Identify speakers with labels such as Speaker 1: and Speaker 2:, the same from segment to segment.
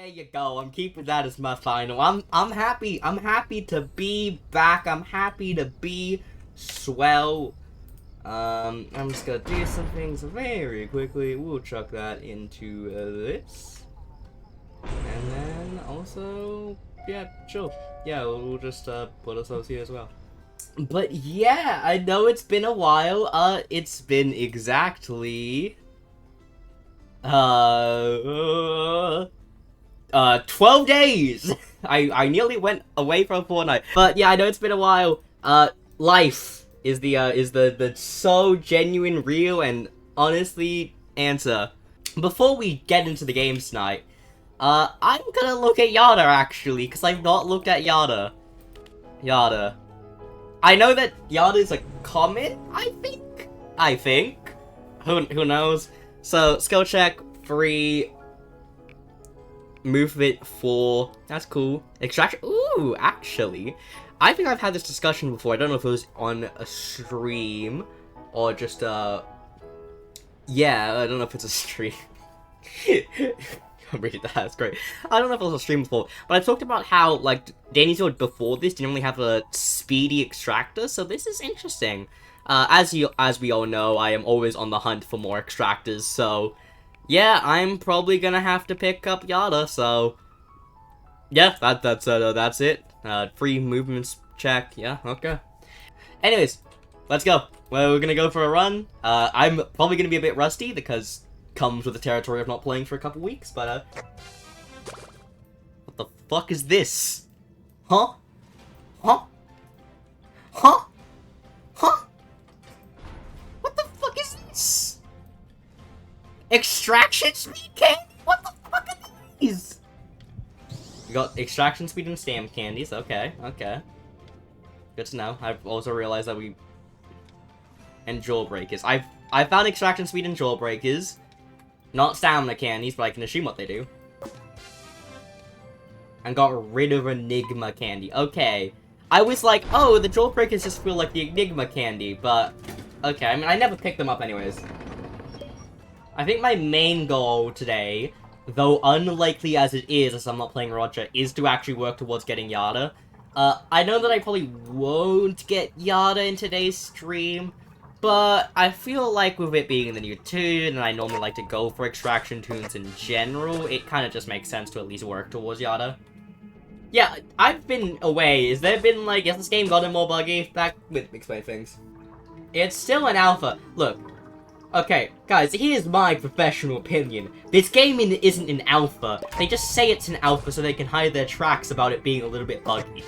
Speaker 1: you go. I'm keeping that as my final. I'm happy. I'm happy to be back. I'm happy to be swell. I'm just gonna do some things very quickly. We'll chuck that into this. And then also, yeah, sure. Yeah, we'll just put ourselves here as well. But yeah, I know it's been a while. It's been exactly 12 days. I nearly went away from Fortnite. But yeah, I know it's been a while. Life is the so genuine, real, and honestly answer. Before we get into the games tonight, I'm gonna look at Yatta actually, because I've not looked at Yatta. Yatta. I know that Yatta is a comet, I think. Who knows? So, skill check, 3. Movement 4. That's cool. Extraction. Ooh, actually. I think I've had this discussion before. I don't know if it was on a stream or just, yeah, I don't know if it's a stream. I'm reading that, that's great. I don't know if it was a stream before, but I've talked about how, like, Danny's World before this didn't really have a speedy extractor, so this is interesting. As we all know, I am always on the hunt for more extractors, so yeah, I'm probably gonna have to pick up Yatta, so yeah, that's it. 3 movements check, yeah, okay. Anyways, let's go. Well, we're gonna go for a run. I'm probably gonna be a bit rusty, because comes with the territory of not playing for a couple weeks, but, what the fuck is this? Huh? Huh? Huh? Huh? What the fuck is this? Extraction speed candy? What the fuck are these? We got extraction speed and stamp candies, okay, okay. Good to know. I've also realized that we... And jawbreakers. I found extraction speed and jawbreakers. Not stamina candies, but I can assume what they do. And got rid of Enigma candy. Okay. I was like, oh, the jawbreakers just feel like the Enigma candy, but... Okay, I mean, I never picked them up anyways. I think my main goal today, though unlikely as it is, as I'm not playing Rodger, is to actually work towards getting Yatta. I know that I probably won't get Yatta in today's stream, but I feel like with it being in the new tune, and I normally like to go for extraction tunes in general, it kind of just makes sense to at least work towards Yatta. Yeah, I've been away. Has there been, like, has this game gotten more buggy? That would explain things. It's still an alpha. Look. Okay, guys, here's my professional opinion. This game isn't an alpha. They just say it's an alpha so they can hide their tracks about it being a little bit buggy.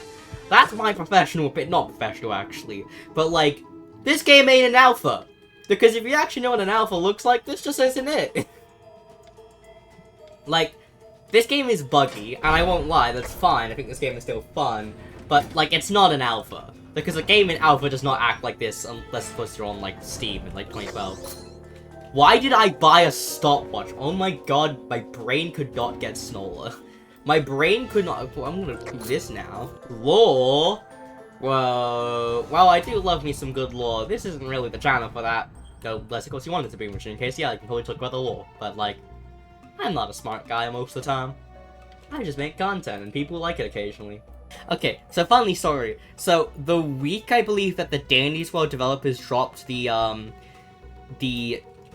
Speaker 1: That's my professional opinion. Not professional, actually. But, like, this game ain't an alpha. Because if you actually know what an alpha looks like, this just isn't it. Like, this game is buggy, and I won't lie, that's fine. I think this game is still fun. But, like, it's not an alpha. Because a game in alpha does not act like this unless, of course, you're on, like, Steam in, like, 2012. Why did I buy a stopwatch? Oh my god, my brain could not get smaller. My brain could not... I'm gonna do this now. Lore? Whoa. Well, I do love me some good lore. This isn't really the channel for that. Though, unless, of course, you wanted it to be, which in case, yeah, I can totally talk about the lore. But, like, I'm not a smart guy most of the time. I just make content, and people like it occasionally. Okay, so funny story. So, the week, I believe, that the Dandy's World developers dropped the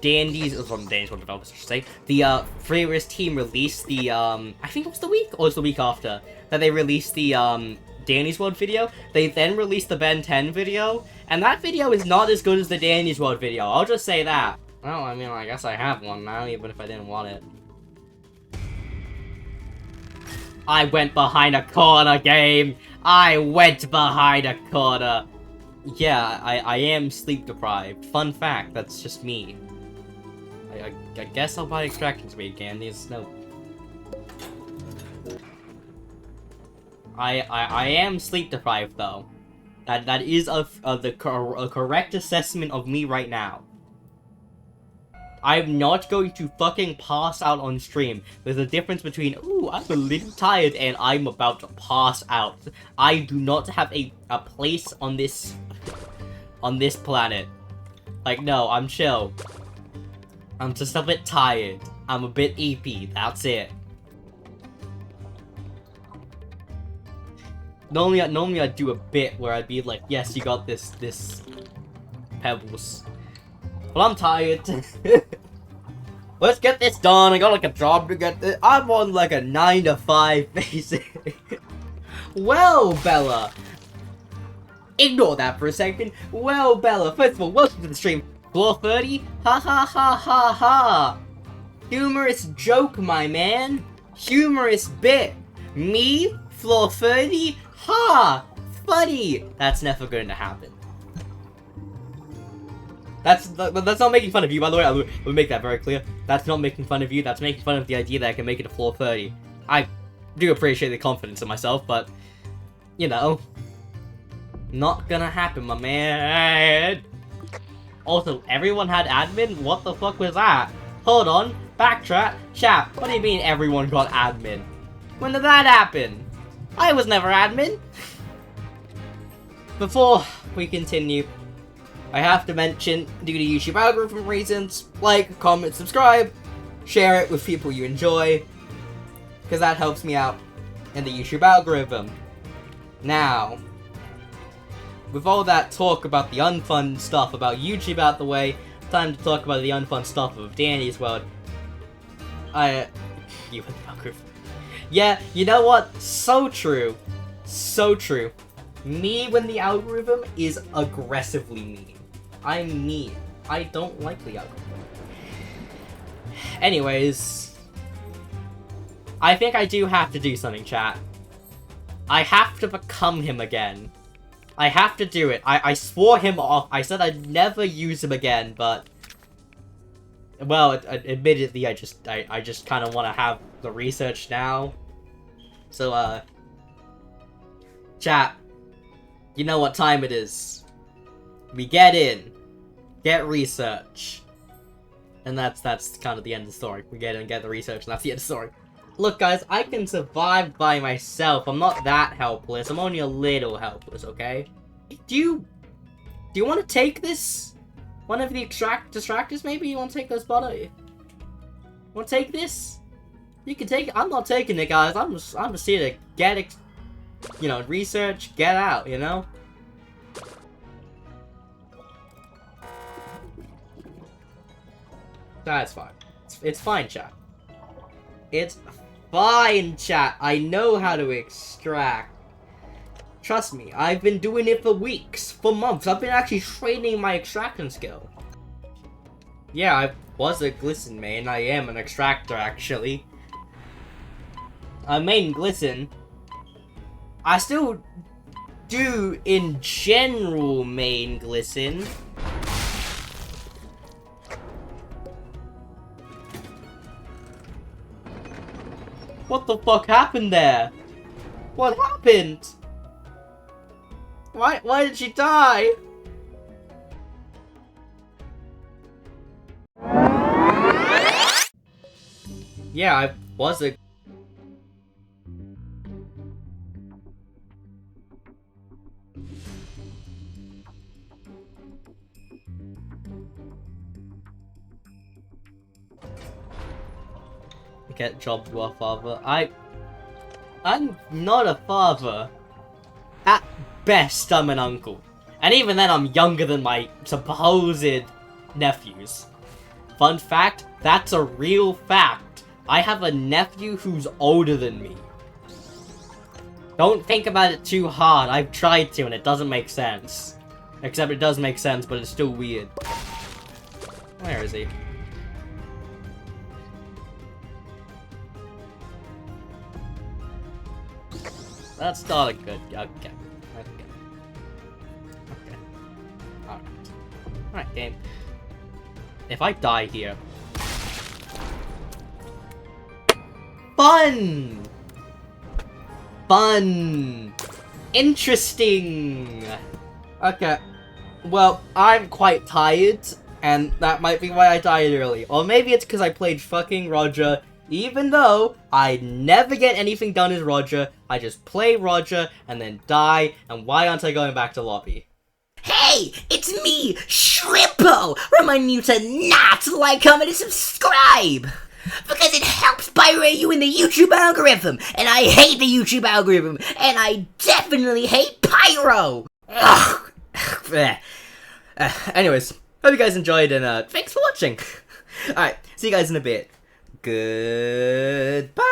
Speaker 1: Dandy's World developers, I should say, the, Freerist team released the, I think it was the week, or it was the week after, that they released the, Danny's World video. They then released the Ben 10 video, and that video is not as good as the Danny's World video, I'll just say that. Well, I mean, I guess I have one now, even if I didn't want it. I went behind a corner, game! I went behind a corner! Yeah, I am sleep deprived. Fun fact, that's just me. I guess I'll buy extraction speed candies. No. I am sleep deprived though. That is a correct assessment of me right now. I'm not going to fucking pass out on stream. There's a difference between, ooh, I'm a little tired and I'm about to pass out. I do not have a place on this planet. Like, no, I'm chill. I'm just a bit tired. I'm a bit EP, that's it. Normally I'd do a bit where I'd be like, yes, you got this Pebbles. But I'm tired. Let's get this done. I got like a job to get this. I'm on like a 9 to 5 basic. Well, Bella. Ignore that for a second. Well, Bella, first of all, welcome to the stream. Floor 30? Ha ha ha ha ha. Humorous joke, my man. Humorous bit. Me? Floor 30? Ha! Funny! That's never going to happen. That's not making fun of you, by the way. I'll make that very clear. That's not making fun of you. That's making fun of the idea that I can make it to floor 30. I do appreciate the confidence in myself, but, you know, not gonna happen, my man. Also, everyone had admin? What the fuck was that? Hold on. Backtrack. Chat, what do you mean everyone got admin? When did that happen? I was never admin. Before we continue, I have to mention, due to YouTube algorithm reasons, like, comment, subscribe, share it with people you enjoy, because that helps me out in the YouTube algorithm. Now, with all that talk about the unfun stuff about YouTube out the way, time to talk about the unfun stuff of Danny's world. You and the algorithm. Yeah, you know what? So true. So true. Me when the algorithm is aggressively mean. I'm mean. I don't like the algorithm. Anyways, I think I do have to do something, chat. I have to become him again. I have to do it. I swore him off. I said I'd never use him again, but... Well, admittedly, I just kind of want to have the research now. So, chat, you know what time it is. We get in, get research, and that's kind of the end of the story. We get in and get the research, and that's the end of the story. Look, guys, I can survive by myself. I'm not that helpless. I'm only a little helpless, okay? Do you want to take this? One of the distractors, maybe? You want to take this bottle? Want to take this? You can take it. I'm not taking it, guys. I'm just here to get it, you know, research, get out, you know? That's fine. It's fine, chat. It's fine, chat. I know how to extract. Trust me, I've been doing it for weeks, for months. I've been actually training my extraction skill. Yeah, I was a Glisten main. I am an extractor, actually. I main Glisten. I still do, in general, main Glisten. What the fuck happened there? What happened? Why did she die? Yeah, I was a... Get job to a father. I'm not a father. At best, I'm an uncle. And even then, I'm younger than my supposed nephews. Fun fact, that's a real fact. I have a nephew who's older than me. Don't think about it too hard. I've tried to and it doesn't make sense. Except it does make sense, but it's still weird. Where is he? That's not a good... Okay. Alright. Alright, game. If I die here... Fun! Fun! Interesting! Okay. Well, I'm quite tired, and that might be why I died early. Or maybe it's because I played fucking Rodger, even though I never get anything done as Rodger. I just play Rodger and then die, and why aren't I going back to lobby?
Speaker 2: Hey, it's me, Shrimpo! Remind you to not like, comment, and subscribe! Because it helps pirate you in the YouTube algorithm, and I hate the YouTube algorithm, and I definitely hate pyro! Ugh.
Speaker 1: Anyways, hope you guys enjoyed, and thanks for watching. Alright, see you guys in a bit. Goodbye!